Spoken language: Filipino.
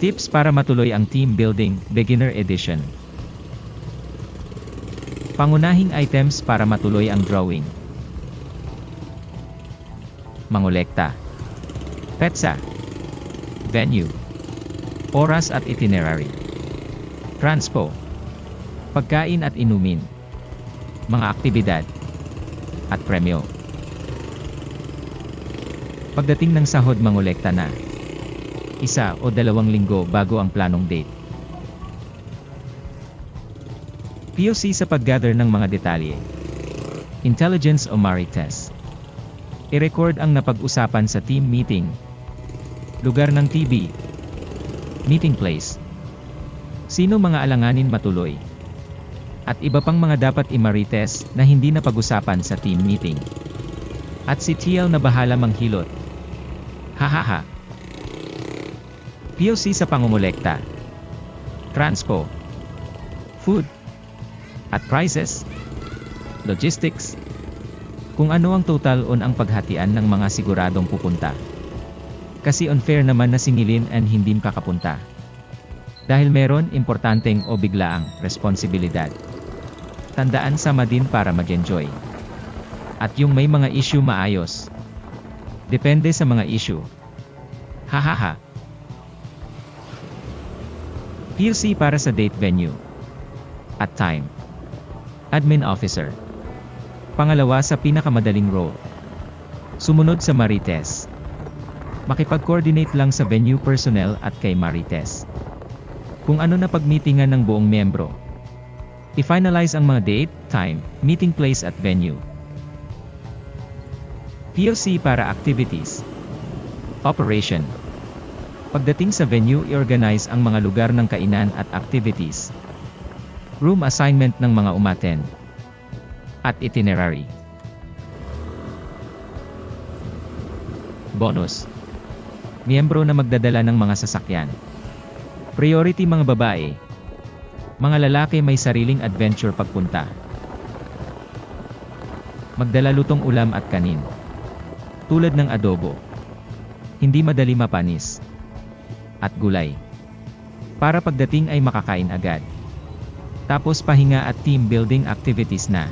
Tips para matuloy ang team building, beginner edition. Pangunahing items para matuloy ang drawing. Mangolekta. Petsa. Venue. Oras at itinerary. Transpo. Pagkain at inumin. Mga aktibidad. At premyo. Pagdating ng sahod, mangolekta na. 1 o 2 linggo bago ang planong date. POC sa pag-gather ng mga detalye. Intelligence o Marites. I-record ang napag-usapan sa team meeting. Lugar ng TB. Meeting place. Sino mga alanganin matuloy. At iba pang mga dapat i-marites na hindi napag-usapan sa team meeting. At si TL na bahala manghilot. Hahaha. POC sa pangumolekta. Transpo. Food. At prices. Logistics. Kung ano ang total on ang paghatian ng mga siguradong pupunta. Kasi unfair naman na singilin and hindi kakapunta. Dahil meron importanteng o biglaang responsibilidad. Tandaan sama din para mag-enjoy. At yung may mga issue maayos. Depende sa mga issue. Hahaha. POC para sa date, venue. At time. Admin officer. Pangalawa sa pinakamadaling role. Sumunod sa Marites. Makipag-coordinate lang sa venue personnel at kay Marites. Kung ano na pag-meetingan ng buong miyembro. I-finalize ang mga date, time, meeting place at venue. POC para activities. Operation. Pagdating sa venue, i-organize ang mga lugar ng kainan at activities. Room assignment ng mga umaten. At itinerary. Bonus. Miyembro na magdadala ng mga sasakyan. Priority mga babae. Mga lalaki may sariling adventure pagpunta. Magdala lutong ulam at kanin. Tulad ng adobo. Hindi madali mapanis. At gulay. Para pagdating ay makakain agad. Tapos pahinga at team building activities na.